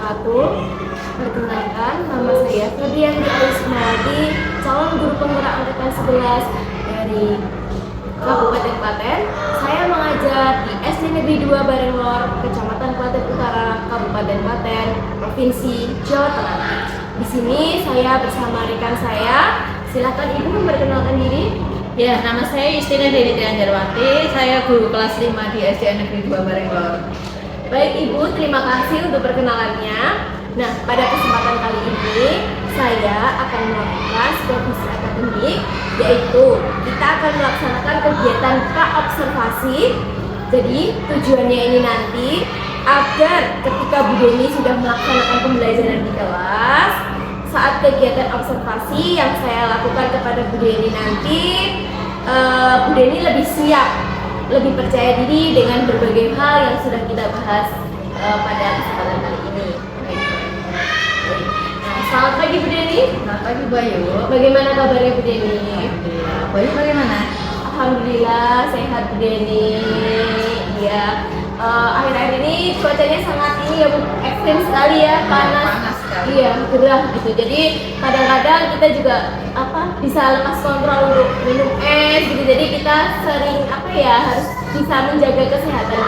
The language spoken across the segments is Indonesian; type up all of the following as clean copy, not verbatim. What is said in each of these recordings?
wabarakatuh. Perkenalkan, nama saya Febrianti Alismawati, calon guru penggerak angkatan 11 dari Kabupaten Klaten. Saya mengajar di SD Negeri 2 Barenglor, Kecamatan Klaten Utara, Kabupaten Klaten, Provinsi Jawa Tengah. Di sini saya bersama rekan saya. Silakan Ibu memperkenalkan diri. Ya, nama saya Justina Denity Anjarwati, saya guru kelas 5 di SD Negeri 2 Barenglor. Baik Ibu, terima kasih untuk perkenalannya. Nah, pada kesempatan kali ini saya akan melakukan sebuah misi akademik, yaitu kita akan melaksanakan kegiatan pra-observasi. Jadi tujuannya ini nanti agar ketika Bu Deni sudah melaksanakan pembelajaran di kelas, saat kegiatan observasi yang saya lakukan kepada Bu Deni nanti, Bu Deni lebih siap, lebih percaya diri dengan berbagai hal yang sudah kita bahas pada kesempatan kali ini. Nah, selamat pagi Bu Deni. Selamat pagi Bu Ayu. Bagaimana kabarnya Bu Deni? Alhamdulillah. Bu Ayu bagaimana? Alhamdulillah sehat Bu Deni. Iya. Akhir-akhir ini cuacanya sangat ini ya Bu, ekstrim sekali ya, panas sekali. Iya, gerah gitu. Jadi kadang-kadang kita juga bisa lepas kontrol untuk minum es gitu. Jadi kita sering harus bisa menjaga kesehatan.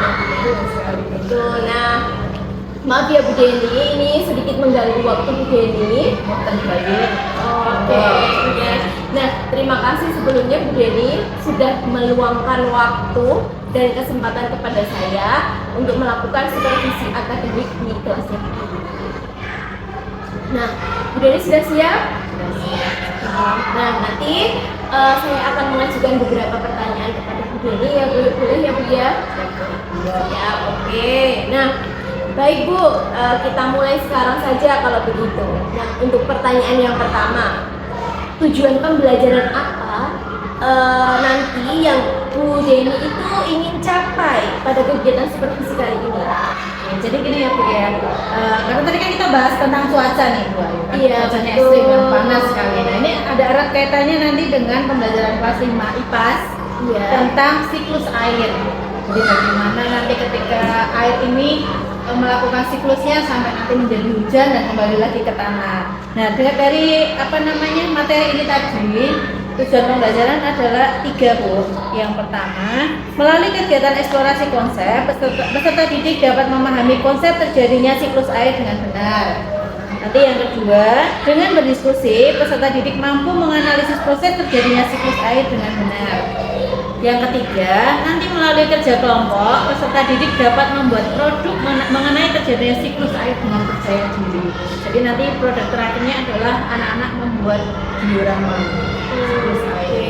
Betul. Nah, maaf ya Bu Deni, ini sedikit mengganggu waktu Bu Deni. Oke. Nah, terima kasih sebelumnya Bu Deni sudah meluangkan waktu dan kesempatan kepada saya untuk melakukan supervisi akademik di kelasnya. Nah, Bu Deni sudah siap? Nah, nanti saya akan mengajukan beberapa pertanyaan kepada Bu Deni ya, boleh ya Bu ya? Ya, oke. Nah, baik Bu, kita mulai sekarang saja kalau begitu. Nah, untuk pertanyaan yang pertama, tujuan pembelajaran apa nanti yang Bu Deni itu ingin capai pada kegiatan supervisi kali ini? Jadi gini ya Bu ya, karena tadi kan kita bahas tentang cuaca nih Bu Ayu, kan Iya, cuacanya betul. ekstrim dan panas sekali. Nah ini ada erat kaitannya nanti dengan pembelajaran kelas 5 IPAS tentang siklus air. Jadi bagaimana nanti ketika air ini melakukan siklusnya sampai nanti menjadi hujan dan kembali lagi ke tanah. Nah dari materi ini tadi, tujuan pembelajaran adalah 3 Bu. Yang pertama, melalui kegiatan eksplorasi konsep, peserta didik dapat memahami konsep terjadinya siklus air dengan benar. Nanti yang kedua, dengan berdiskusi, peserta didik mampu menganalisis proses terjadinya siklus air dengan benar. Yang ketiga, nanti melalui kerja kelompok, peserta didik dapat membuat produk mengenai terjadinya siklus air dengan percaya diri. Jadi nanti produk terakhirnya adalah anak-anak membuat diorama. Oke.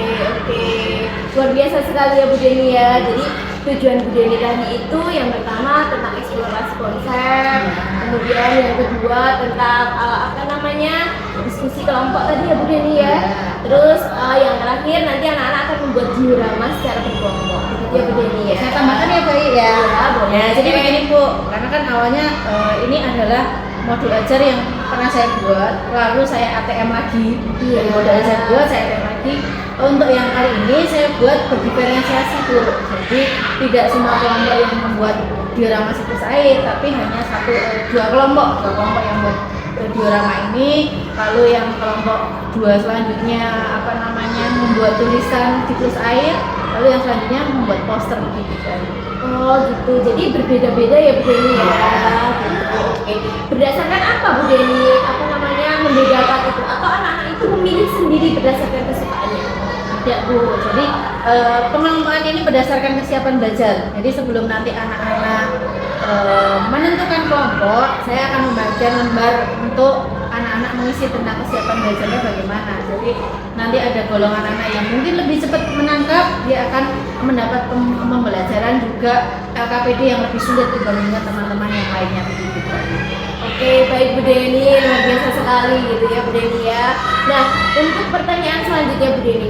Luar biasa sekali ya Bu Deni ya. Jadi tujuan Bu Deni tadi itu yang pertama tentang eksplorasi konsep, kemudian yang kedua tentang diskusi kelompok tadi ya Bu Deni ya. Terus yang terakhir nanti anak-anak akan membuat diorama secara berkelompok. Gitu ya Bu Deni ya. Saya tambahkan ya Bu ya. Boleh. Ya, jadi begini Bu, karena kan awalnya ini adalah modul ajar yang pernah saya buat, lalu saya ATM lagi. Dari modul ajar buat saya ATM lagi. Untuk yang kali ini saya buat berdiferensiasi Bu. Jadi tidak semua kelompok yang membuat diorama siklus air, tapi hanya dua kelompok yang buat diorama ini. Lalu yang kelompok 2 selanjutnya membuat tulisan siklus air. Lalu yang selanjutnya membuat poster begitu kan. Oh gitu, jadi berbeda-beda ya Bu Deni ya. Gitu. Oke. Berdasarkan apa Bu Deni membedakan itu? Atau anak-anak itu memilih sendiri berdasarkan kesukaannya? Tidak Bu, jadi pengelompokan ini berdasarkan kesiapan belajar. Jadi sebelum nanti anak-anak menentukan kelompok, saya akan membagikan lembar untuk anak-anak mengisi tentang kesiapan belajarnya bagaimana. Jadi nanti ada golongan anak yang mungkin lebih cepat menangkap, dia akan mendapat pembelajaran juga LKPD yang lebih sulit dibandingkan teman-teman yang lainnya begitu. Oke, baik Bu Deni, luar biasa sekali gitu ya Bu Deni ya. Nah, untuk pertanyaan selanjutnya Bu Deni,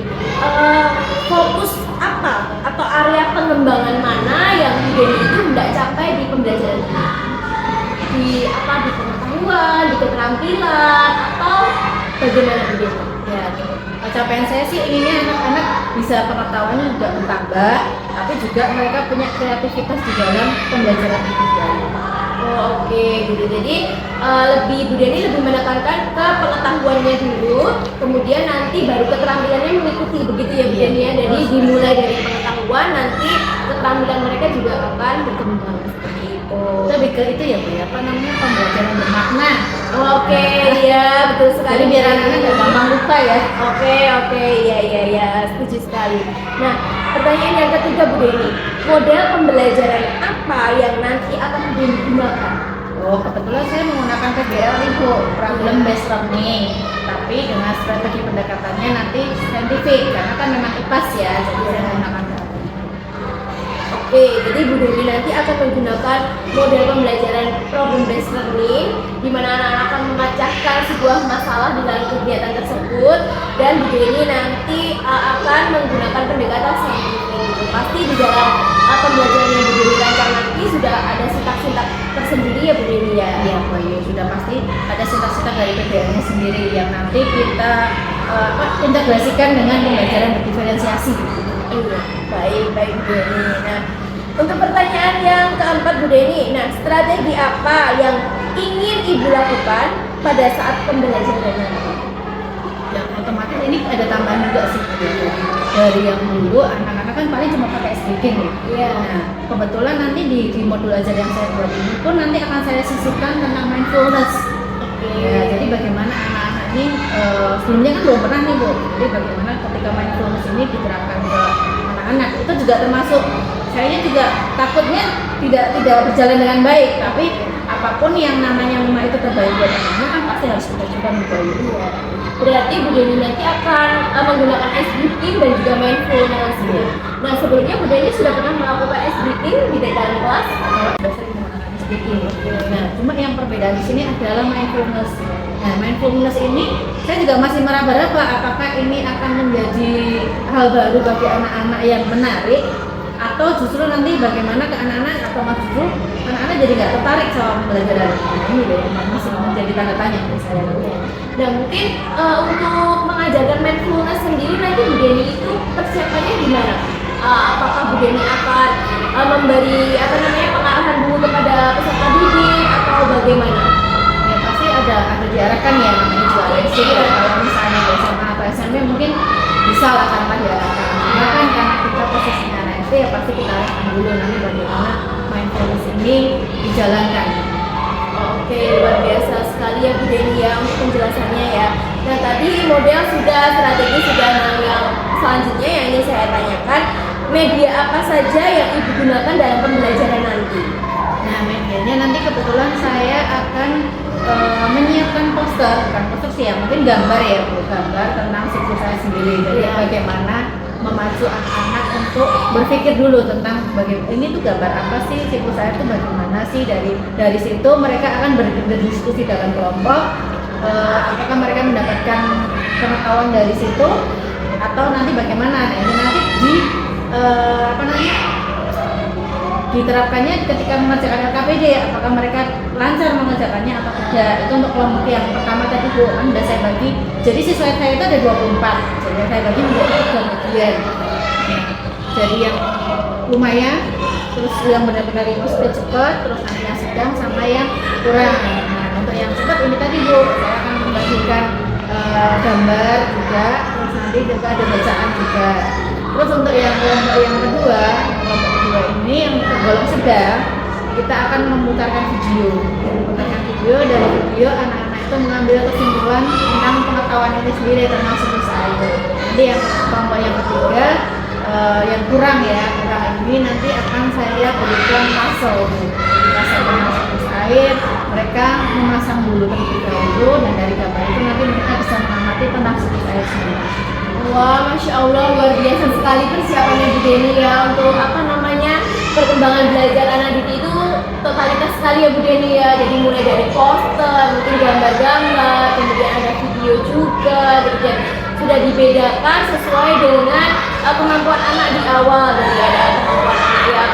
fokus apa atau area pengembangan mana yang Bu Deni itu tidak capai di pembelajaran ini? Di pengetahuan, di keterampilan, atau bagaimana Bu Deni? Ya, capaian saya sih inginnya anak-anak bisa pengetahuannya juga bertambah, tapi juga mereka punya kreativitas di dalam pembelajaran itu. Oh, oke gitu. Jadi Bu Deni lebih menekankan ke pengetahuannya dulu, kemudian nanti baru keterampilannya mengikuti, begitu ya Bu Deni ya. Jadi dimulai dari pengetahuan, nanti keterampilan mereka juga akan berkembang seperti itu. Lebih ke itu ya Bu, apa namanya, pembelajaran bermakna. Oke, ya betul sekali. Jadi biar anak-anak nggak gampang lupa ya. Oke, iya, setuju sekali. Nah, pertanyaan yang ketiga Bu Deni, model pembelajaran apa yang nanti akan digunakan? Oh, kebetulan saya menggunakan PBL Bu, problem based learning. Tapi dengan strategi pendekatannya nanti saintifik, karena kan memang IPAS ya, jadi saya menggunakan. Oke, jadi Bu Deni nanti akan menggunakan model pembelajaran problem based learning, di mana anak-anak akan memecahkan sebuah masalah di dalam kegiatan tersebut, dan Bu Deni nanti akan menggunakan pendekatan saintifik. Pasti di dalam pembelajaran yang Bu Deni rancang nanti sudah ada sintak-sintak tersendiri ya Bu Deni ya? Iya Bu Ayu, sudah pasti ada sintak-sintak dari PBL-nya sendiri yang nanti kita integrasikan dengan pembelajaran berdiferensiasi. Iya, baik Bu Deni. Nah, untuk pertanyaan yang keempat Bu Deni, nah strategi apa yang ingin Ibu lakukan pada saat pembelajaran nanti? Ya otomatis ini ada tambahan juga sih dari yang dulu anak-anak kan paling cuma pakai speaking ya. Iya. Nah kebetulan nanti di modul ajar yang saya buat ini pun nanti akan saya sisipkan tentang mindfulness. Ya, jadi bagaimana anak-anak ini sebelumnya kan belum pernah nih Bu. Jadi bagaimana ketika mindfulness ini diterapkan ke anak-anak itu juga termasuk saya juga takutnya tidak berjalan dengan baik, tapi apapun yang namanya memang itu terbaik buat anak-anak kan pasti harus kita coba membaik. Berarti Bu Deni nanti akan menggunakan ice breathing dan juga mindfulness. Nah, sebelumnya Bu Deni sudah pernah melakukan ice breathing di dalam kelas? Sudah sering menggunakan speaking. Nah, cuma yang perbedaan di sini adalah mindfulness. Nah, mindfulness ini saya juga masih meraba-raba apakah ini akan menjadi hal baru bagi anak-anak yang menarik atau justru nanti bagaimana ke anak-anak atau justru anak-anak jadi nggak tertarik sama pembelajaran ini deh, masih menjadi tanda tanya menurut saya. Nah, mungkin untuk mengajarkan mindfulness sendiri nanti Bu Deni itu persiapannya gimana? Apakah Bu Deni akan memberi pengarahan dulu kepada peserta didik atau bagaimana? Ya pasti ada diarahkan ya, namanya juga ada di sini. Kalau misalnya di SMA atau SMP mungkin bisa lah tanpa diarahkan. Cuma kan karena kita posisinya anak SD ya pasti kita arahkan dulu nanti bagaimana mindfulness ini dijalankan. Oke, luar biasa sekali ya Bu Deni ya untuk penjelasannya ya. Nah, tadi model sudah, strategi sudah, nah yang selanjutnya yang ingin saya tanyakan, media apa saja yang Ibu gunakan dalam pembelajaran nanti? Nah, medianya nanti kebetulan saya akan menyiapkan poster, bukan poster sih ya, mungkin gambar ya Bu, gambar tentang siklus saya sendiri. Jadi bagaimana memacu anak-anak untuk berpikir dulu tentang bagaimana ini tuh gambar apa sih, siklus saya tuh bagaimana sih, dari situ mereka akan berdiskusi dalam kelompok, apakah mereka mendapatkan pengetahuan dari situ atau nanti bagaimana. Nah ini nanti diterapkannya ketika mengerjakan LKPD, apakah mereka lancar mengerjakannya atau tidak. Itu untuk kelompok yang pertama tadi Bu, kan udah saya bagi. Jadi siswa saya itu ada 24, jadi saya bagi menjadi 3 bagian. Jadi yang lumayan, terus yang benar-benar itu sudah cepat, terus nanti yang sedang sama yang kurang. Nah untuk yang cepat ini tadi Bu, saya akan membagikan gambar juga, terus nanti juga ada bacaan juga. Terus untuk yang kelompok yang kedua ini yang tergolong sedang, kita akan memutarkan video. Dari video anak-anak itu mengambil kesimpulan tentang pengetahuan ini sendiri tentang siklus air. Jadi yang kelompok yang ketiga yang kurang ini nanti akan saya berikan puzzle tentang siklus air. Mereka memasang dulu terlebih dahulu dan dari gambar itu nanti mereka bisa mengamati tentang siklus air sendiri. Wah, Masya Allah, luar biasa sekali persiapannya Bu Deni ya untuk perkembangan belajar anak didik itu totalitas sekali ya Bu Deni ya. Jadi mulai dari poster, mungkin gambar-gambar, kemudian ada video juga, jadi sudah dibedakan sesuai dengan kemampuan anak di awal. Jadi ada kemampuan anak yang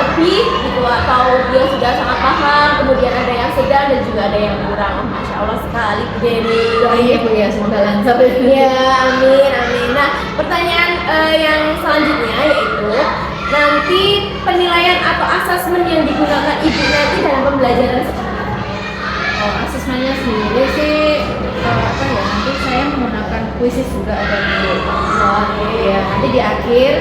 lebih gitu atau dia sudah sangat paham, kemudian ada yang sedang dan juga ada yang kurang. Masya Allah sekali Bu Deni. Iya Bu ya, semoga lancar. Ya, amin. Nah, pertanyaan yang selanjutnya yaitu nanti penilaian atau asesmen yang digunakan Ibu nanti dalam pembelajaran seperti apa? Oh, asesmennya sendiri sih apa ya, nanti saya menggunakan kuisis juga ada nih. Ya, nanti di akhir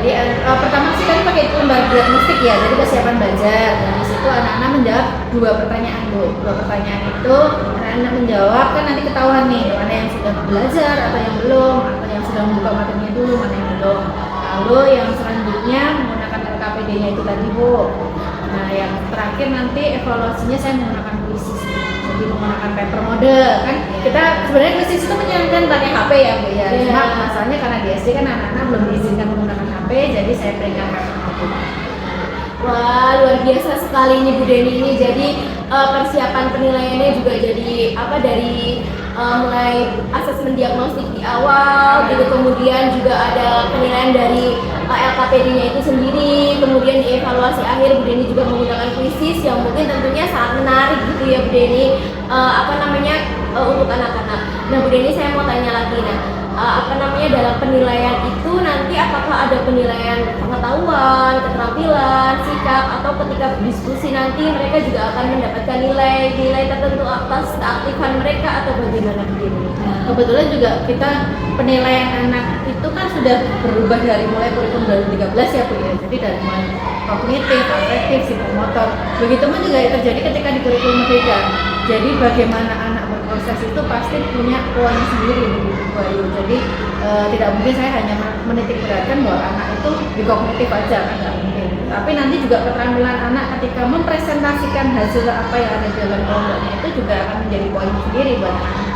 jadi pertama sih kami pakai lembar diagnostik ya, jadi kesiapan belajar. Dan di situ anak-anak menjawab 2 pertanyaan Bu. 2 pertanyaan itu anak-anak menjawab kan nanti ketahuan nih mana yang sudah belajar atau yang belum, atau yang sudah membuka materinya dulu mana yang belum. Lalu yang selanjutnya menggunakan LKPD-nya itu tadi Bu. Nah yang terakhir nanti evaluasinya saya menggunakan kuisis. Jadi menggunakan paper mode kan kita sebenarnya kuisis itu menyenangkan pakai HP ya Bu ya. Cuma masalahnya karena di SD kan anak-anak belum diizinkan menggunakan HP, jadi saya berikan paper mode. Wah, luar biasa sekali ini Bu Deni ini. Jadi persiapan penilaiannya juga jadi apa dari mulai asesmen diagnostik di awal, gitu kemudian juga ada penilaian dari LKPD-nya itu sendiri, kemudian di evaluasi akhir Bu Deni juga menggunakan kuisis yang mungkin tentunya sangat menarik gitu ya Bu Deni, untuk anak-anak. Nah Bu Deni saya mau tanya lagi, dalam penilaian itu nanti apakah ada penilaian pengetahuan, keterampilan, sikap, atau ketika berdiskusi nanti mereka juga akan mendapatkan nilai tertentu atas keaktifan mereka atau bagaimana Bu Deni? Kebetulan juga kita penilaian anak itu kan sudah berubah dari mulai kurikulum 2013 ya Bu ya. Jadi dari mulai kognitif, afektif, psikomotor. Begitupun juga terjadi ketika di kurikulum merdeka. Jadi bagaimana anak berproses itu pasti punya poin sendiri begitu Bu Ayu. Jadi tidak mungkin saya hanya menitik beratkan bahwa anak itu di kognitif aja, kan nggak mungkin. Tapi nanti juga keterampilan anak ketika mempresentasikan hasil apa yang ada di dalam kelompoknya itu juga akan menjadi poin sendiri buat anak.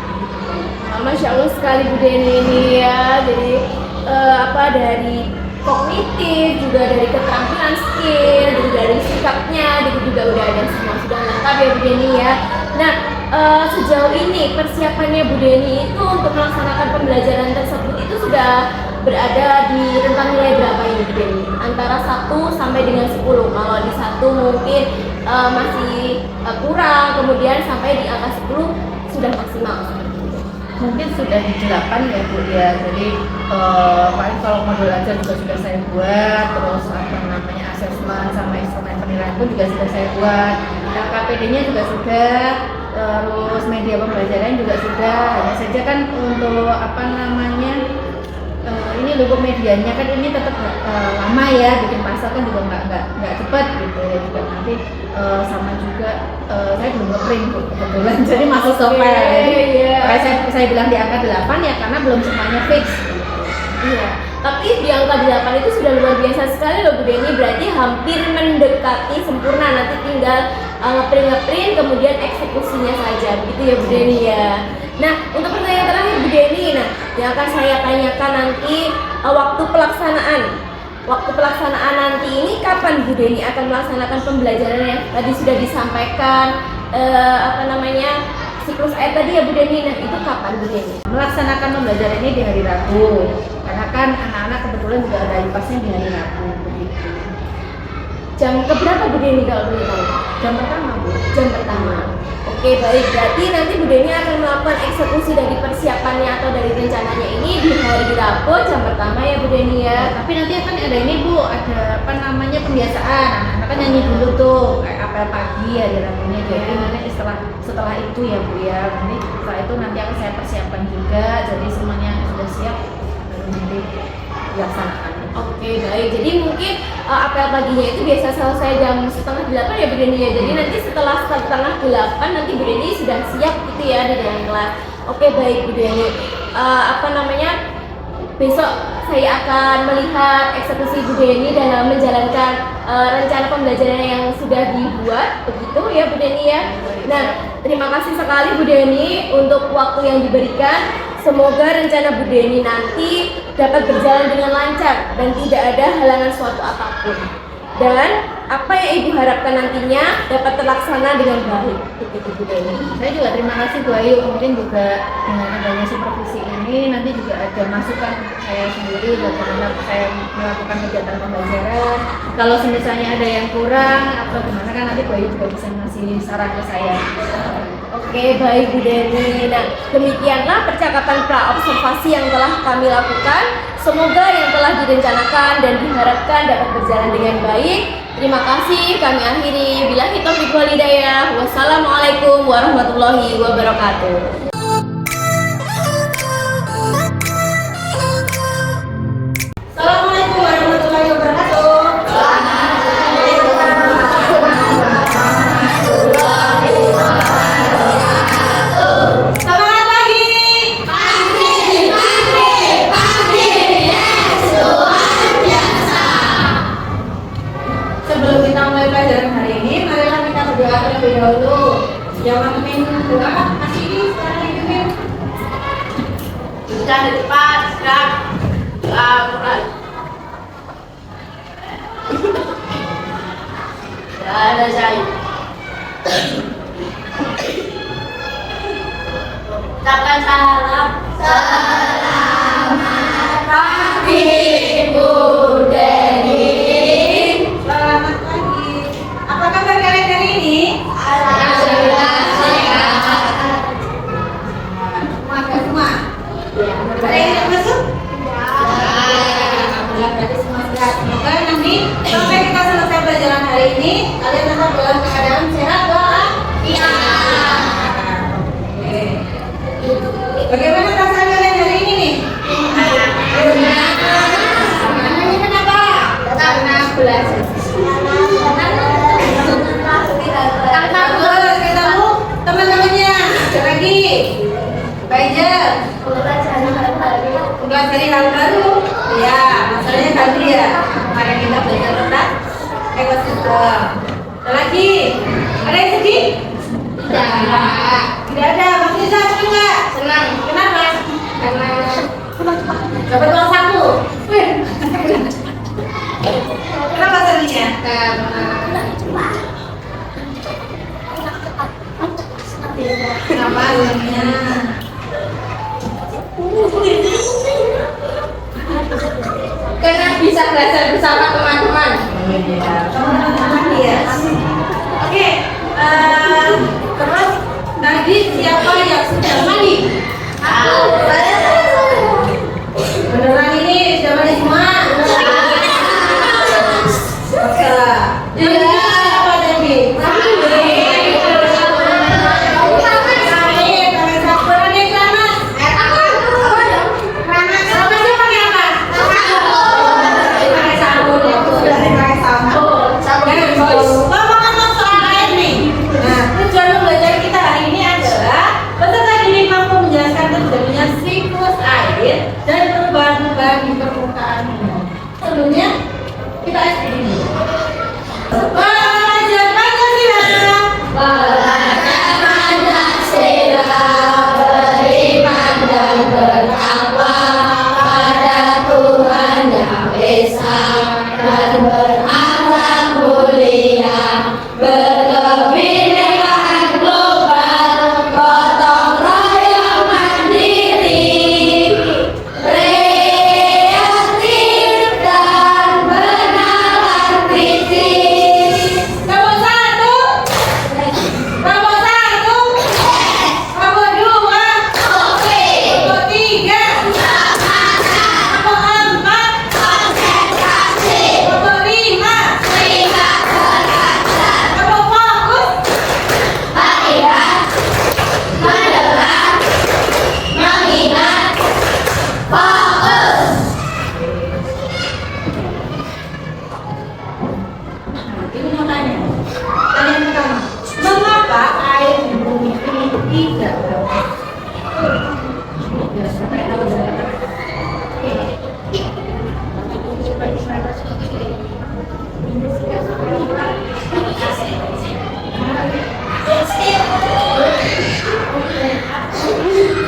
Masya Allah sekali Bu Deni ini ya. Jadi dari kognitif, juga dari keterampilan skill, juga dari sikapnya, juga udah ada semua sudah lengkap ya Bu Deni ya. Nah sejauh ini persiapannya Bu Deni itu untuk melaksanakan pembelajaran tersebut itu sudah berada di rentang nilai berapa ini Bu Deni? Antara 1 sampai dengan 10. Kalau di 1 mungkin masih kurang, kemudian sampai di angka 10 sudah maksimal. Mungkin sudah di 8 ya Bu ya. Jadi paling kalau modul aja juga sudah saya buat, terus asesmen sama instrumen penilaian pun juga sudah saya buat. KPD-nya juga sudah, terus media pembelajaran juga sudah. Hanya saja kan untuk ini logo medianya kan ini tetap lama ya, bikin pasal kan juga nggak cepat gitu ya. Juga nanti sama juga saya belum ngeprint kebetulan, jadi masih software. Jadi saya bilang di angka 8 ya karena belum semuanya fix. Iya, tapi di angka 8 itu sudah luar biasa sekali loh Bu Deni, berarti hampir mendekati sempurna, nanti tinggal ngeprint kemudian eksekusinya saja, begitu ya Bu Deni ya. Nah, untuk pertanyaan terakhir Bu Deni, yang akan saya tanyakan nanti waktu pelaksanaan nanti ini kapan Bu Deni akan melaksanakan pembelajaran yang tadi sudah disampaikan siklus air tadi ya Bu Deni. Nah, itu kapan Bu Deni? Melaksanakan pembelajaran ini di hari Rabu, karena kan anak-anak kebetulan juga ada IPAS-nya di hari Rabu begitu. Jam keberapa Bu Deni kalau boleh tahu? Jam pertama Bu. Jam pertama. Oke baik, berarti nanti Bu Deni akan melakukan eksekusi dari persiapannya atau dari rencananya ini di hari Rabu jam pertama ya Bu Deni ya. Tapi nanti akan ada ini Bu, ada pembiasaan. Anak-anak kan nyanyi dulu tuh kayak apel pagi ya di Rabunya. Jadi nanti setelah itu ya Bu ya. Nanti setelah itu nanti akan saya persiapkan juga. Jadi semuanya sudah siap baru nanti dilaksanakan. Oke baik, jadi mungkin apel paginya itu biasa selesai jam 7:30 ya Bu Deni ya. Jadi nanti setelah 7:30 nanti Bu Deni sudah siap gitu ya di dalam kelas. Oke baik Bu Deni, besok saya akan melihat eksekusi Bu Deni dalam menjalankan rencana pembelajaran yang sudah dibuat, begitu ya Bu Deni ya. Nah, terima kasih sekali Bu Deni untuk waktu yang diberikan. Semoga rencana Bu Deni nanti dapat berjalan dengan lancar dan tidak ada halangan suatu apapun. Dan apa yang Ibu harapkan nantinya dapat terlaksana dengan baik. Begitu Bu Deni. Saya juga terima kasih Bu Ayu, mungkin juga dengan adanya supervisi ini nanti juga ada masukan saya sendiri bagaimana saya melakukan kegiatan pembelajaran. Kalau misalnya ada yang kurang atau gimana kan nanti Bu Ayu juga bisa ngasih saran ke saya. Oke baik Bu Deni. Nah, demikianlah percakapan pra-observasi yang telah kami lakukan. Semoga yang telah direncanakan dan diharapkan dapat berjalan dengan baik. Terima kasih, kami akhiri. Billahi taufiq wal hidayah. Wassalamualaikum warahmatullahi wabarakatuh. Assalamualaikum warahmatullahi wabarakatuh. Semangat pagi. Sebelum kita mulai pelajaran hari ini, marilah kita berdoa terlebih dahulu. Jangan main doa, kasih ini sekarang ini. Sudah di depan, sudah mulai. Tidak ada saya. Ucapkan salam. Selamat pagi. Apa kabar kalian hari ini? Semangat semua. Ada yang tidak masuk? Alhamdulillah, berarti semua sehat. Semoga nanti sampai kita selesai pelajaran hari ini, kalian tetap dalam keadaan sehat doa. Iya. Oke. Bagaimana perasaan kalian hari ini nih? Semangatnya kenapa? Karena belajar. Karena belajar ketemu teman-temannya. Lagi. Belajar. Mempelajari hal baru. Ya, masalahnya tadi ya. Kemarin kita belajar tentang ekosistem. Ada lagi? Ada yang sedih? Tidak. Tidak ada. Mas Riza senang nggak? Senang. Kenapa? Karena dapat uang saku. Kenapa senangnya? Kenapa senangnya? Karena bisa belajar bersama teman-teman. Iya. Oke. Terus tadi siapa yang sudah mandi? Beneran ini sudah mandi semua? Oke. Jadi apa tadi? Dan perubahan-perubahan di permukaan bumi. Sebelumnya kita SD dulu. Belajar Pancasila. Belajar Pancasila, beriman dan bertakwa pada Tuhan Yang Esa dan berakhlak mulia, berkebinekaan global, gotong royong mandiri. Ini mau tanya, tanya pertama, mengapa air di bumi ini tidak berubah?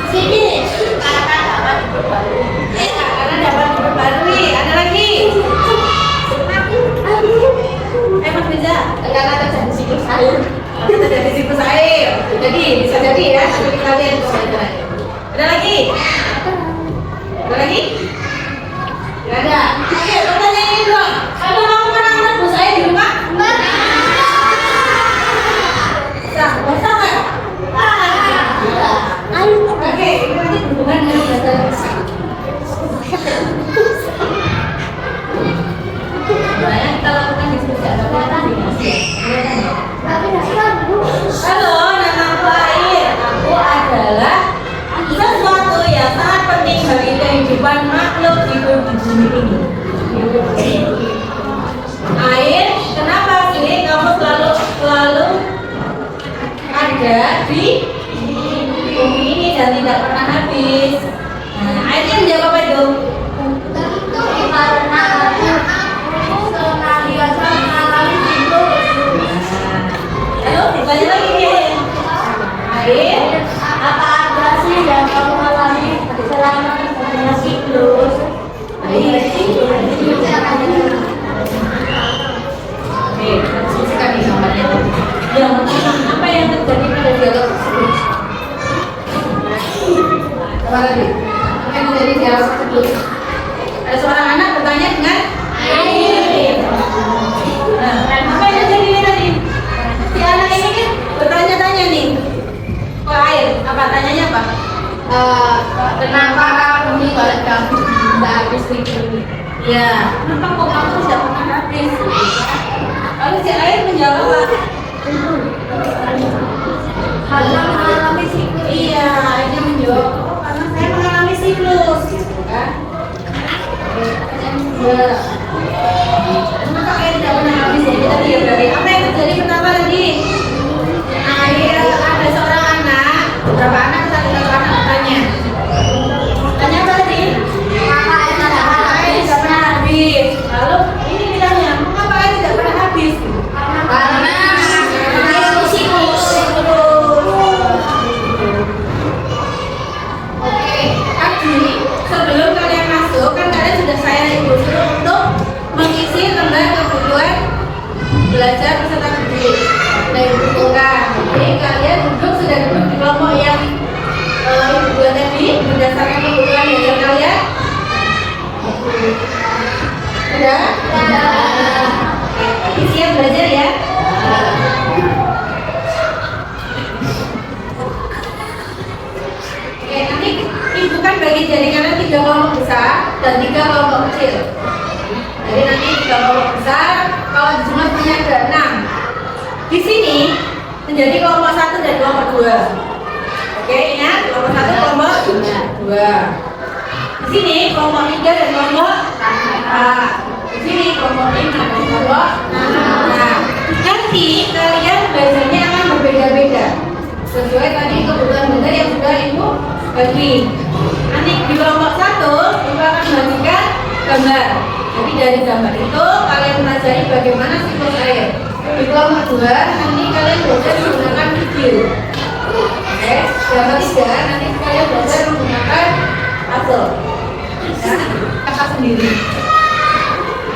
Sini, karena dapat diperbarui. Ada lagi? Mas Riza, Karena terjadi siklus air. terjadi siklus air. Jadi bisa jadi ya, nanti kalian bisa belajar. Ada lagi? Ada lagi? Tidak ada. Oke, pertanyaan ini dong. Apa kamu pernah rebus air di rumah? Bisa, bisa nggak? Oke, ini nanti berhubungan dengan belajar. Oke, diskusikan nih gambarnya. Yang pertama, apa yang terjadi pada dialog tersebut? Apa lagi? Apa yang terjadi di dialog tersebut? Ada seorang anak bertanya dengan air. Nah, apa yang terjadi tadi? Si anak ini kan bertanya-tanya nih ke air. Apa tanyanya apa? Kenapa kamu balik kamu tidak habis ini? Ya, kenapa kok kamu tidak pernah habis? Lalu si air menjawab, Karena mengalami siklus. iya, airnya menjawab, oh, karena saya mengalami siklus, gitu kan? Ya. Kenapa air tidak pernah habis? Jadi tadi ya berarti apa yang terjadi pertama tadi? Air ada seorang anak, beberapa anak satu anak bertanya. Tanya apa tadi? Kenapa air tidak Air habis? tidak pernah habis. Lalu ini ditanya, mengapa air tidak pernah habis? Karena mengalami siklus. Oke, tadi sebelum kalian masuk kan kalian sudah saya suruh untuk mengisi lembar kebutuhan belajar peserta didik. Sudah dibutuhkan. Jadi kalian sudah duduk di kelompok yang ibu buat tadi berdasarkan kebutuhan belajar kalian. Sudah? Oke, siap belajar ya. Oke, nanti ibu kan bagi jadi kalian 3 kelompok besar dan 3 kelompok kecil. Jadi nanti 3 kelompok besar, kalau di jumlah punya ada 6. Di sini menjadi kelompok 1 dan kelompok 2. Oke, ingat kelompok 1 kelompok 2. Di sini kelompok 3 dan kelompok 4. Di sini kelompok 5 dan kelompok 6. Nah, nanti kalian belajarnya akan berbeda-beda sesuai tadi kebutuhan belajar yang sudah ibu bagi. Nanti di kelompok 1 ibu akan membagikan gambar. Jadi dari gambar itu kalian pelajari bagaimana siklus air. Di kelompok 2 nanti kalian belajar menggunakan video. Oke, gambar 3 nanti kalian belajar menggunakan puzzle. Dan kakak sendiri.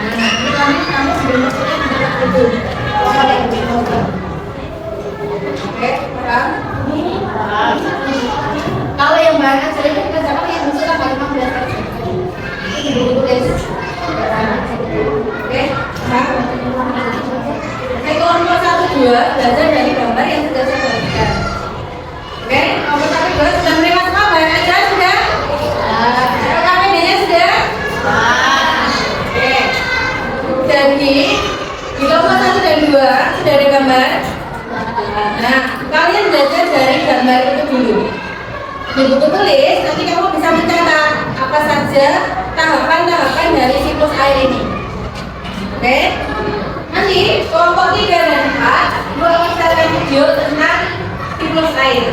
Nah, ini kamu sebelum masuknya menggunakan itu. Kelompok yang berkelompok. Oke, paham? Kalau yang bahan ajar itu kita dapat yang masuk tanggal 15 aja. Ini buku tulis. Oke, paham? Oke, kelompok 1-2 belajar dari gambar yang sudah saya bagikan. Oke, kelompok 1-2 sudah menerima semua bahan ajar sudah? RKPD-nya sudah? Oke. Jadi di kelompok 1 dan 2 sudah ada gambar. Nah, kalian belajar dari gambar itu dulu. Di buku tulis nanti kamu bisa mencatat apa saja tahapan-tahapan dari siklus air ini. Oke? Nanti kelompok 3 dan 4 ibu akan share video tentang siklus air.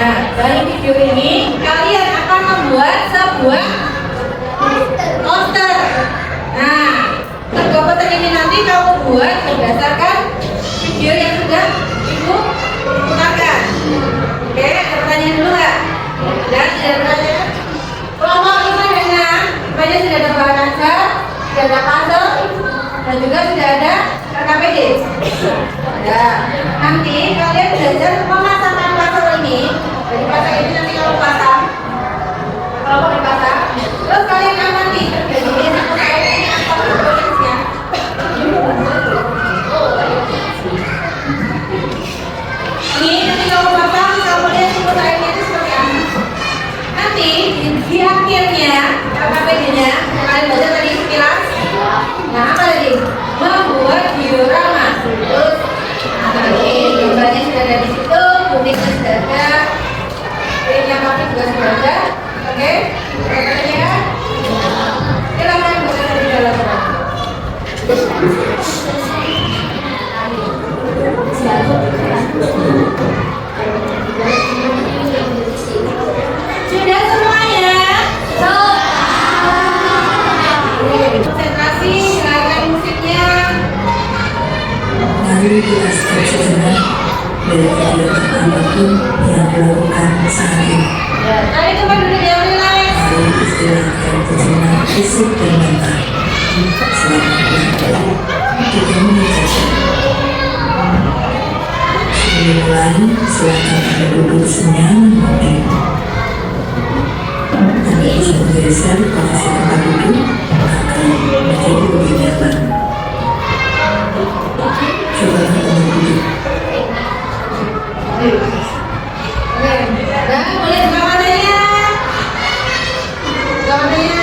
Nah, dari video ini kalian akan membuat sebuah poster. Nah, kedua poster ini nanti kamu buat berdasarkan video yang sudah ibu putarkan. Oke, ada pertanyaan dulu nggak? Dan tidak ada pertanyaan. Kelompok 5 dan 6 banyak sudah ada bahan ajar, sudah ada puzzle, dan juga sudah ada RKPD. Ya, nanti kalian belajar pemasangan puzzle ini. Jadi puzzle ini nanti kamu pasang, kelompok dipasang, terus kalian amati terjadi siklus air ini apa prosesnya. Ini nanti kamu pasang, kamu lihat siklus airnya itu seperti apa. Nanti di akhirnya RKPD-nya kalian belajar tadi sekilas. Nah, apa tadi? Membuat diorama. Terus, nah, ini gambarnya sudah ada di situ, kuningsnya sudah ada, yang pakai juga sudah ada. Oke, pertanyaannya, silakan buka di dalam. Sudah semuanya? Konsentrasi, dengarkan musiknya. Mari kita sejenak dari video apapun yang dilakukan saat ini. Kalian coba duduk yang relax. Mari kita istirahatkan sejenak fisik dan mental. Selamat berjalan 3 menit saja. Sebelum mulai, silakan Anda duduk senyaman mungkin. Anda bisa membereskan posisi tempat duduk akan menjadi lebih nyaman. Coba untuk duduk. Nah, boleh buka matanya. Buka matanya.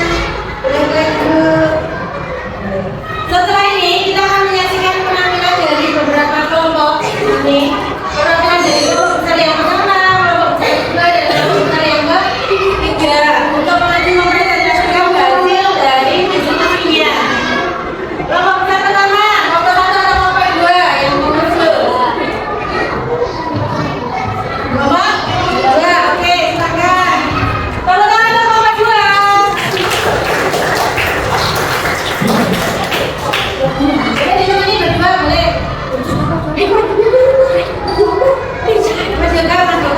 Boleh duduk. Setelah ini kita akan menyaksikan penampilan dari beberapa kelompok. Nih, penampilan dari kelompok besar yang pertama, kelompok besar kedua, dan kelompok besar yang ketiga. Untuk mengaji mempresentasikan hasil dari presentasinya. Kelompok besar pertama, kelompok satu atau kelompok dua yang mengusul. Kelompok dua, oke, silakan. Tolong tangan untuk kelompok dua. Boleh ditemani berdua, boleh. Mas Yoga, coba.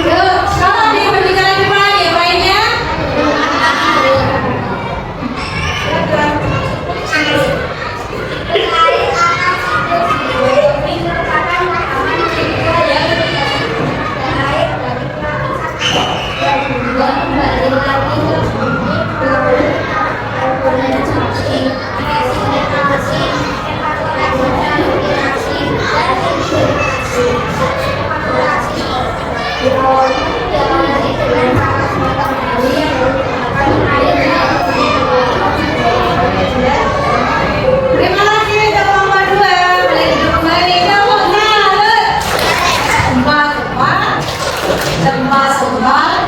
Yuk, kalau di berbicara di mana ya, mainnya? Terima kasih untuk kelompok dua. Boleh duduk kembali. Kelompok satu. Tempat.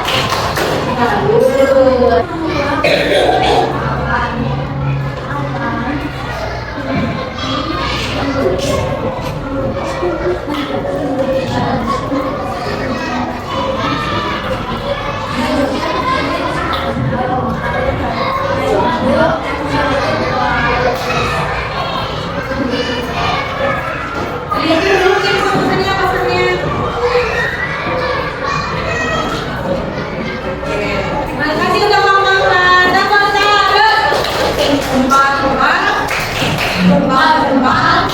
Lihat dulu yang pesannya. Terima kasih untuk kelompok tempat satu. Tempat.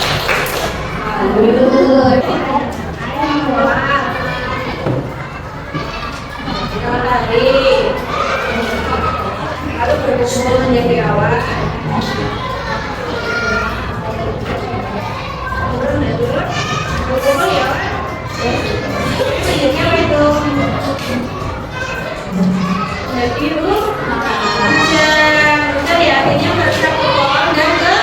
Lalu berkumpul menjadi awal. Berkumpul ya, Pak. Tujuannya apa itu? Jadi dulu, bentar ya, akhirnya bergerak ke pohon dan ke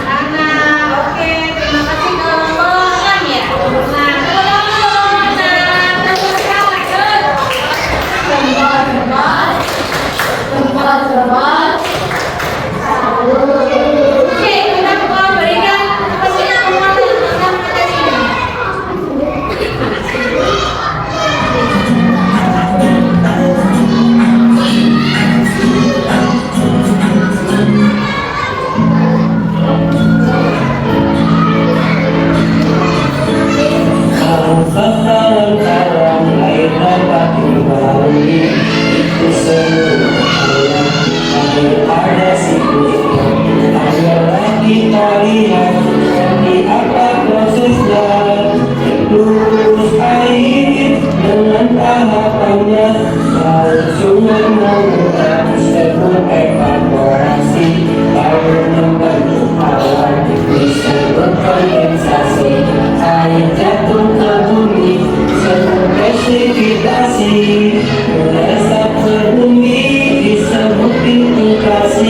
tanah. Oke, terima kasih kelompok ya. Nah, tempat. Oke, kita berikan penguatan tentang materi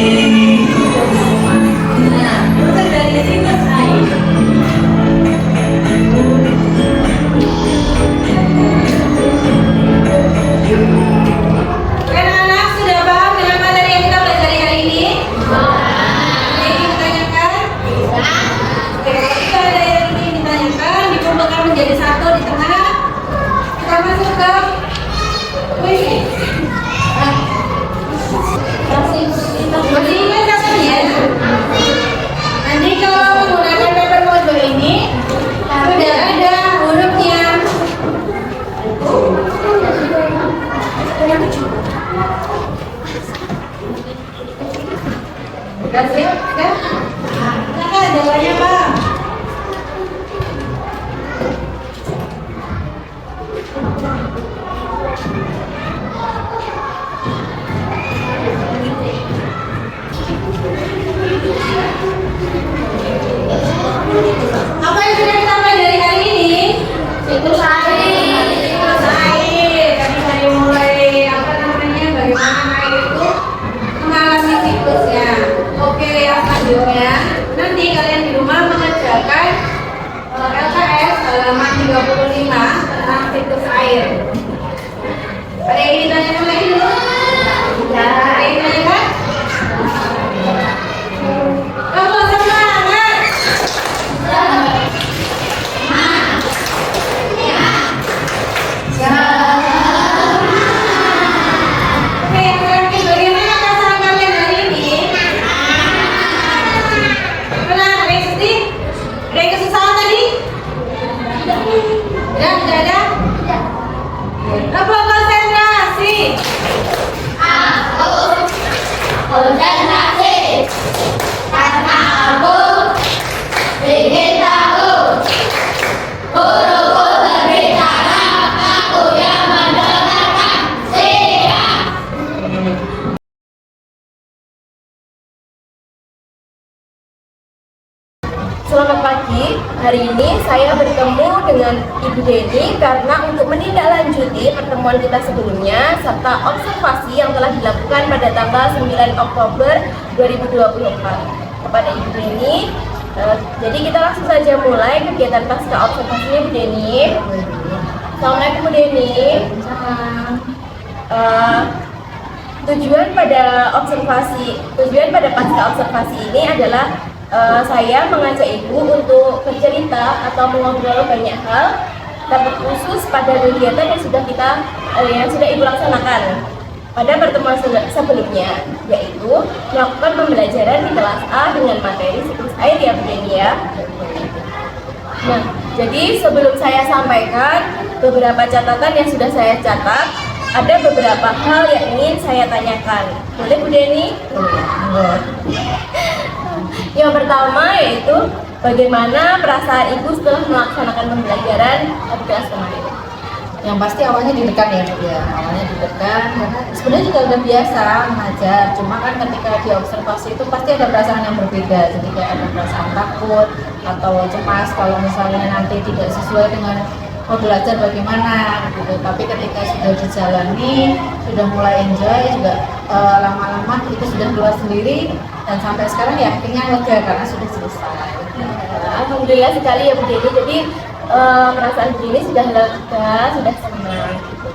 ini. Anak-anak sudah paham dengan materi yang kita pelajari hari ini? Ada yang ingin ditanyakan? Oke, kalau tidak ada yang ingin ditanyakan, Ini tanya lagi dulu. Ya, ini tanya kan? Kamu semangat. Oke, yang terakhir, bagaimana perasaan kalian hari ini? Pernah ada yang sedih? Ada yang kesusahan tadi? Tidak ada? Apa konsentrasi? Konsentrasi karena aku ingin tahu. Guruku berbicara, aku yang mendengarkan. Siap. Selamat pagi, hari ini saya bertemu dengan Ibu Deni karena untuk menindaklanjuti pertemuan kita sebelumnya serta observasi yang telah dilakukan pada tanggal 9 Oktober 2024 kepada Ibu Deni. Jadi kita langsung saja mulai kegiatan pasca observasinya Bu Deni. Assalamualaikum Bu Deni. Tujuan pada pasca observasi ini adalah saya mengajak Ibu untuk bercerita atau mengobrol banyak hal terkhusus pada kegiatan yang sudah Ibu laksanakan pada pertemuan sebelumnya, yaitu melakukan pembelajaran di kelas A dengan materi siklus air ya Bu Deni ya. Nah, jadi sebelum saya sampaikan beberapa catatan yang sudah saya catat, ada beberapa hal yang ingin saya tanyakan. Boleh Bu Deni? Yang pertama yaitu bagaimana perasaan Ibu setelah melaksanakan pembelajaran di kelas kemarin? Yang pasti awalnya deg-degan ya, Bu ya. Awalnya deg-degan karena sebenarnya juga udah biasa mengajar. Cuma kan ketika diobservasi itu pasti ada perasaan yang berbeda. Jadi kayak ada perasaan takut atau cemas kalau misalnya nanti tidak sesuai dengan mau belajar bagaimana gitu. Tapi ketika sudah dijalani, sudah mulai enjoy juga lama-lama itu sudah keluar sendiri dan sampai sekarang ya akhirnya lega karena sudah selesai. Alhamdulillah sekali ya Bu Deni. Jadi perasaan Bu Deni sudah lega, sudah senang. Gitu.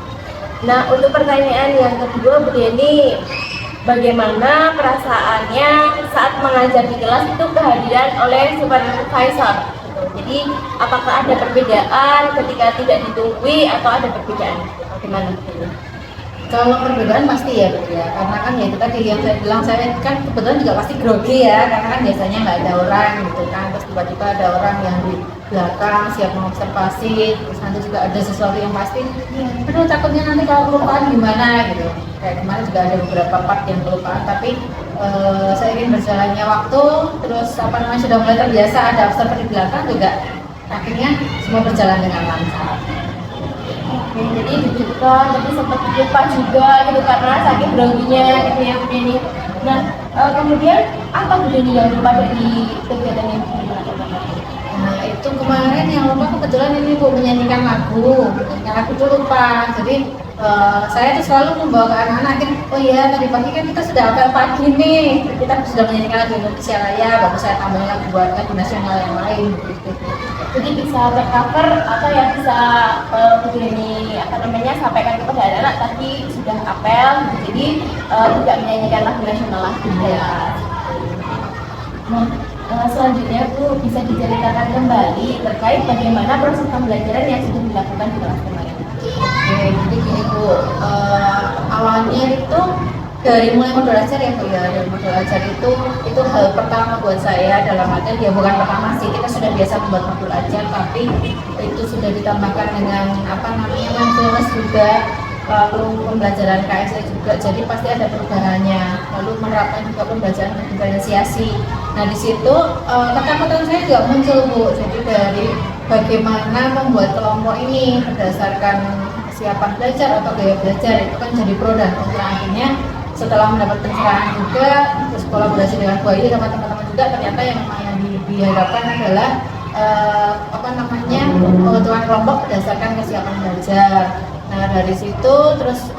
Nah, untuk pertanyaan yang kedua Bu Deni, bagaimana perasaannya saat mengajar di kelas itu kehadiran oleh supervisor? Jadi apakah ada perbedaan ketika tidak ditunggui atau ada perbedaan? Bagaimana? Kalau perbedaan pasti ya, Bu ya. Karena kan ya itu tadi yang saya bilang, saya kan kebetulan juga pasti grogi ya, karena kan biasanya nggak ada orang gitu kan. Terus tiba-tiba ada orang yang di belakang siap mengobservasi, terus nanti juga ada sesuatu yang pasti, aduh takutnya nanti kalau kelupaan gimana gitu. Kayak kemarin juga ada beberapa part yang kelupaan, tapi seiring berjalannya waktu, terus sudah mulai terbiasa ada observer di belakang juga, akhirnya semua berjalan dengan lancar. Jadi deg-degan, tapi sempat lupa juga gitu karena sakit groginya gitu ya Bu Deni. Nah, kemudian apa Bu Deni yang lupa dari kegiatan yang dilakukan? Nah itu kemarin yang lupa kebetulan ini Bu menyanyikan lagu itu lupa. Jadi saya tuh selalu membawa ke anak-anak, oh iya tadi pagi kan kita sudah apel pagi nih, kita sudah menyanyikan lagu Indonesia Raya, baru saya tambahin lagu buat lagu nasional yang lain gitu. Jadi bisa tercover atau ya bisa begini sampaikan kepada anak-anak tadi sudah apel gitu. Jadi tidak menyanyikan lagu nasional lagi ya. Nah, selanjutnya Bu bisa diceritakan kembali terkait bagaimana proses pembelajaran yang sudah dilakukan di kelas kemarin. Oke, jadi gini Bu, awalnya itu dari mulai modul ajar ya Bu ya, dari modul ajar itu hal pertama buat saya dalam artian ya bukan pertama sih, kita sudah biasa membuat modul ajar tapi itu sudah ditambahkan dengan mindfulness juga, lalu pembelajaran KSE juga, jadi pasti ada perubahannya, lalu menerapkan juga pembelajaran diferensiasi. Nah di situ ketakutan saya juga muncul Bu, jadi dari bagaimana membuat kelompok ini berdasarkan kesiapan belajar atau gaya belajar itu kan jadi pro dan kontra. Akhirnya setelah mendapat pencerahan juga, terus kolaborasi dengan Bu Ayu sama teman-teman juga, ternyata yang dihadapkan adalah pembentukan kelompok berdasarkan kesiapan belajar. Nah dari situ terus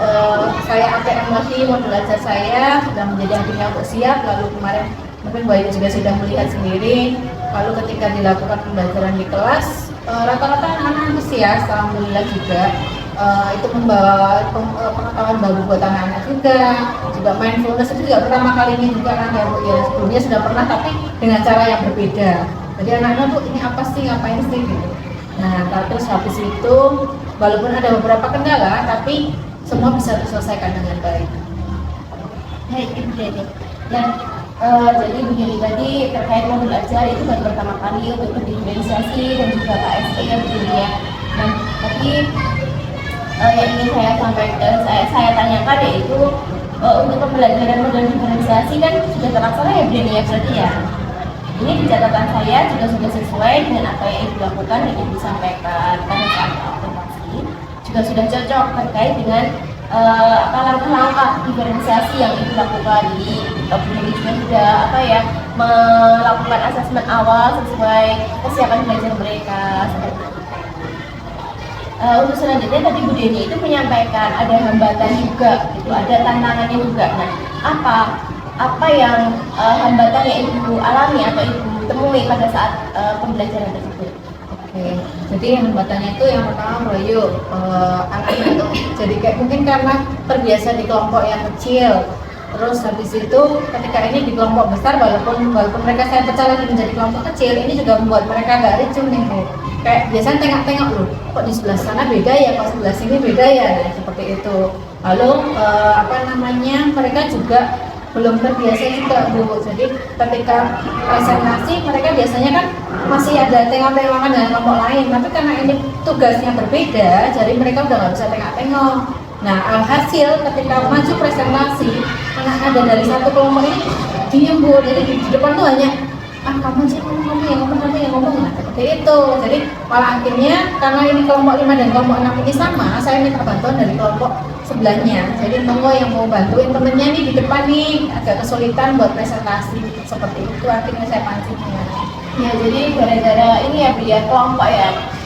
saya ATM lagi modul ajar saya sudah menjadi akhirnya untuk siap, lalu kemarin mungkin Bu Ayu juga sudah melihat sendiri, lalu ketika dilakukan pembelajaran di kelas rata-rata anak-anak antusias, alhamdulillah juga. itu membawa pengetahuan baru buat anak-anak juga mindfulness itu juga pertama kalinya juga kan ya Bu ya, sebelumnya sudah pernah tapi dengan cara yang berbeda. Jadi anak-anak tuh ini apa sih, ngapain sih gitu. Nah terus habis itu walaupun ada beberapa kendala tapi semua bisa terselesaikan dengan baik. Baik, Ibu Deni. Dan jadi begini tadi terkait modul ajar itu baru pertama kali untuk diferensiasi dan juga KSE ya begini ya. Nah, tapi yang ingin saya sampaikan, saya tanyakan yaitu untuk pembelajaran modul diferensiasi kan sudah terlaksana ya Bu Deni ya berarti ya. Ini di catatan saya juga sudah sesuai dengan apa yang Ibu lakukan dan Ibu sampaikan pada saat observasi, juga sudah cocok terkait dengan langkah-langkah diferensiasi yang Ibu lakukan. Di Bu Deni juga sudah melakukan asesmen awal sesuai kesiapan belajar mereka seperti itu. Untuk selanjutnya tadi Bu Deni itu menyampaikan ada hambatan juga, gitu, ada tantangannya juga. Nah, apa yang hambatan yang Ibu alami atau Ibu temui pada saat pembelajaran tersebut? Oke, jadi hambatannya itu yang pertama anaknya itu jadi kayak mungkin karena terbiasa di kelompok yang kecil. Terus habis itu ketika ini di kelompok besar walaupun mereka saya pecah lagi menjadi kelompok kecil, ini juga membuat mereka nggak ricuh nih Bu. Kayak biasanya tengok-tengok loh, kok di sebelah sana beda ya, kok sebelah sini beda ya, nah, seperti itu. Lalu mereka juga belum terbiasa juga Bu. Jadi ketika presentasi mereka biasanya kan masih ada tengok-tengokan dengan kelompok lain, tapi karena ini tugasnya berbeda, jadi mereka udah nggak bisa tengok-tengok. Nah, alhasil ketika maju presentasi, anak ada dari satu kelompok ini diem Bu, jadi di depan tuh hanya kamu sih kamu yang ngomong, nah seperti itu. Jadi malah akhirnya karena ini kelompok 5 dan kelompok 6 ini sama, saya minta bantuan dari kelompok sebelahnya. Jadi monggo yang mau bantuin temennya nih di depan nih agak kesulitan buat presentasi, seperti itu akhirnya saya pancing. Ya, jadi gara-gara ini ya Bu ya,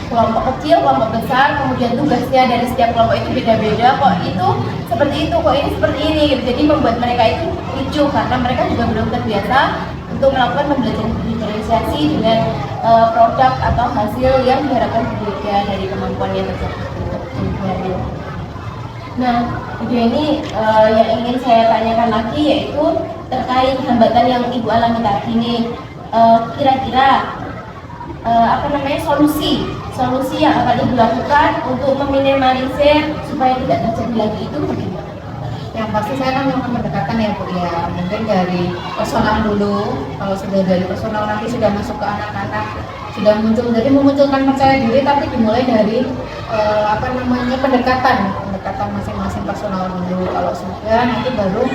kelompok kecil, kelompok besar, kemudian tugasnya dari setiap kelompok itu beda-beda, kok itu seperti itu, kok ini seperti ini gitu. Jadi membuat mereka itu ricuh karena mereka juga belum terbiasa untuk melakukan pembelajaran diferensiasi dengan produk atau hasil yang diharapkan berbeda dari kemampuannya tersebut. Nah, ini yang ingin saya tanyakan lagi yaitu terkait hambatan yang Ibu alami tadi nih. Kira-kira solusi yang akan Ibu lakukan untuk meminimalisir supaya tidak terjadi lagi itu bagaimana? Yang pasti saya kan melakukan pendekatan ya Bu ya, mungkin dari personal dulu. Kalau sudah dari personal nanti sudah masuk ke anak-anak, sudah muncul, jadi memunculkan percaya diri, tapi dimulai dari pendekatan masing-masing personal dulu. Kalau sudah nanti baru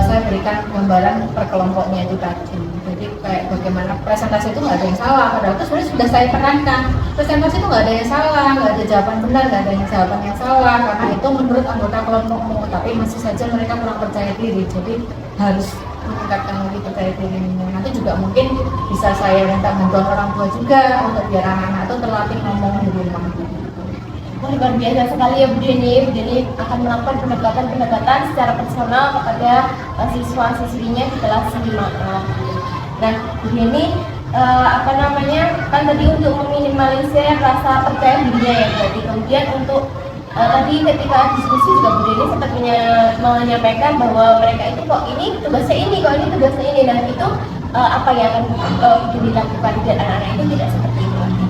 saya berikan gambaran per kelompoknya itu tadi. Jadi kayak bagaimana presentasi itu nggak ada yang salah, padahal itu sebenarnya sudah saya tekankan presentasi itu nggak ada yang salah, nggak ada jawaban benar, nggak ada yang jawaban yang salah, karena itu menurut anggota kelompokmu, tapi masih saja mereka kurang percaya diri. Jadi harus meningkatkan lagi percaya dirinya. Nanti juga mungkin bisa saya minta bantuan orang tua juga untuk biar anak-anak itu terlatih ngomong di rumah. Luar biasa sekali ya Bu Deni. Bu Deni akan melakukan pendekatan secara personal kepada siswa-siswinya di kelas 5. Nah, Bu Deni kan tadi untuk meminimalisir rasa percaya dirinya ya berarti. Kemudian untuk tadi ketika diskusi juga Bu Deni sempat menyampaikan bahwa mereka itu kok ini tugasnya ini, kok ini tugasnya ini. Dan itu apa yang akan Bu Deni lakukan biar anak-anak itu tidak seperti itu lagi?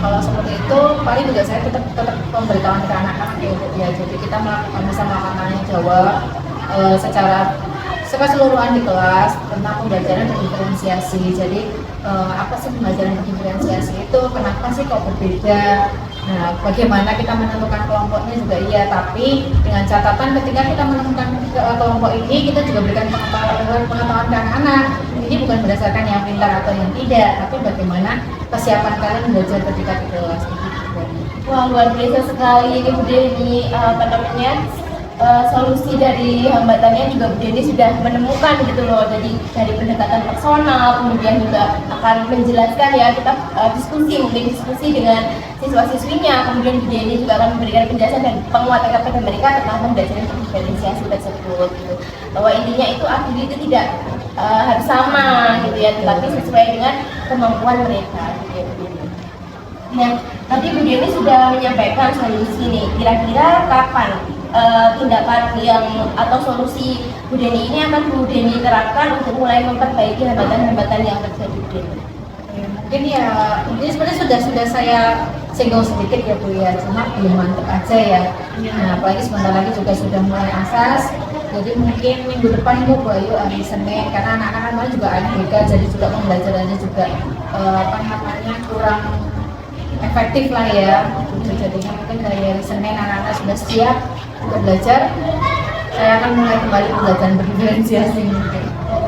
Kalau seperti itu, paling juga saya tetap memberitahuan ke anak-anak ya. Jadi kita bisa melakukan tanya jawab secara keseluruhan di kelas tentang pembelajaran diferensiasi. Jadi apa sih pembelajaran diferensiasi itu? Kenapa sih kok berbeda? Nah, bagaimana kita menentukan kelompoknya juga iya. Tapi dengan catatan ketika kita menentukan kelompok ini, kita juga berikan pengetahuan ke anak-anak. Ini bukan berdasarkan yang pintar atau yang tidak, tapi bagaimana kesiapan kalian belajar ketika di kelas. Wah, luar biasa sekali ini Bu Deni. Solusi dari hambatannya juga Bu Deni sudah menemukan gitu loh. Jadi dari pendekatan personal, kemudian juga akan menjelaskan ya, kita diskusi dengan siswa-siswinya. Kemudian Bu Deni juga akan memberikan penjelasan dan penguatan kepada mereka tentang pembelajaran diferensiasi tersebut gitu. Bahwa intinya itu akhirnya itu tidak harus sama gitu ya, tetapi sesuai dengan kemampuan mereka gitu ya. Nah, Tadi Bu Deni sudah menyampaikan solusi nih. Kira-kira kapan tindakan yang atau solusi Bu Deni ini akan Bu Deni terapkan untuk mulai memperbaiki hambatan-hambatan yang terjadi Bu Deni? Mungkin sebenarnya sudah saya singgung sedikit ya Bu ya, cuma belum mantep aja ya. Nah, apalagi sebentar lagi juga sudah mulai asas. Jadi mungkin minggu depan Bu Ayu hari Senin, karena anak-anak juga ABK, jadi juga pembelajarannya juga kurang efektif lah ya. Jadinya mungkin dari hari Senin anak-anak sudah siap untuk belajar. Saya akan mulai kembali pembelajaran berdiferensiasi mungkin.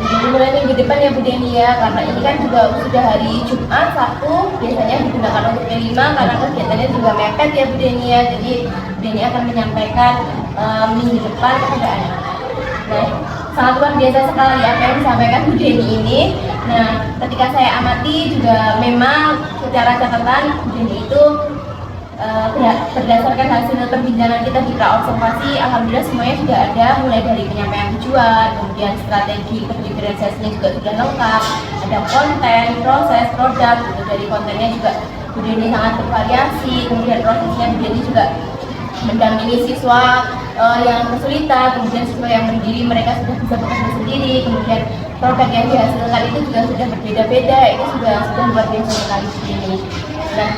Mulai minggu depan ya Bu Deni ya, karena ini kan juga sudah hari Jumat, Sabtu biasanya digunakan untuk P5 karena kegiatannya juga mepet ya Bu Deni ya. Jadi Bu Deni akan menyampaikan minggu depan kepada anak. Nah, sangat luar biasa sekali apa yang disampaikan Bu Deni ini. Nah, ketika saya amati juga memang secara catatan Bu Deni itu berdasarkan hasil perbincangan kita di pra-observasi, alhamdulillah semuanya sudah ada, mulai dari penyampaian tujuan, kemudian strategi diferensiasinya juga sudah lengkap, ada konten, proses, produk, gitu. Dari kontennya juga Bu Deni sangat bervariasi, kemudian prosesnya Bu Deni juga mendampingi siswa yang kesulitan, kemudian siswa yang berdiri mereka sudah bisa bekerja sendiri, kemudian produk yang dihasilkan itu juga sudah berbeda-beda, itu sudah luar biasa sekali Bu Deni. Nah,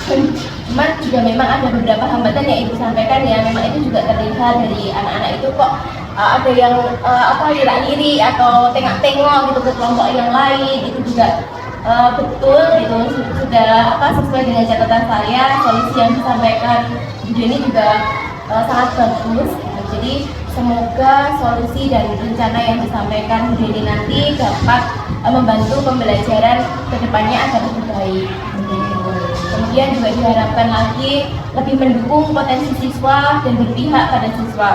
cuman juga memang ada beberapa hambatan yang Ibu sampaikan ya, memang itu juga terlihat dari anak-anak itu kok ada yang iri atau tengok-tengok gitu ke kelompok yang lain, itu juga betul gitu, sudah sesuai dengan catatan saya. Solusi yang disampaikan Bu Deni juga sangat bagus gitu. Jadi semoga solusi dan rencana yang disampaikan Bu Deni nanti dapat membantu pembelajaran kedepannya agar lebih baik. Kemudian juga diharapkan lagi lebih mendukung potensi siswa dan berpihak pada siswa,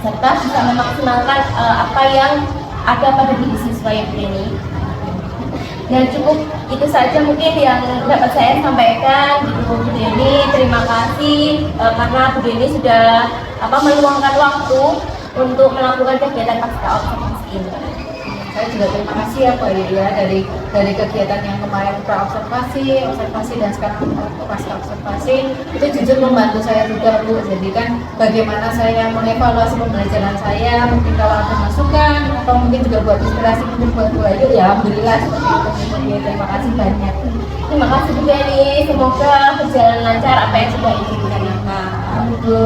serta bisa memaksimalkan apa yang ada pada diri siswa yang ini. Dan cukup itu saja mungkin yang dapat saya sampaikan gitu Bu Deni. Terima kasih karena Bu Deni sudah meluangkan waktu untuk melakukan kegiatan pasca observasi ini. Saya juga terima kasih ya Pak ya dari kegiatan yang kemarin pra-observasi, observasi dan sekarang pasca observasi, itu jujur membantu saya juga Bu. Jadi kan bagaimana saya mengevaluasi pembelajaran saya, mungkin kalau ada masukan atau mungkin juga buat inspirasi mungkin buat Bu Ayu, ya alhamdulillah seperti itu. Jadi terima kasih banyak. Terima kasih Bu Deni, semoga berjalan lancar apa yang sudah Ibu rencanakan. Bu.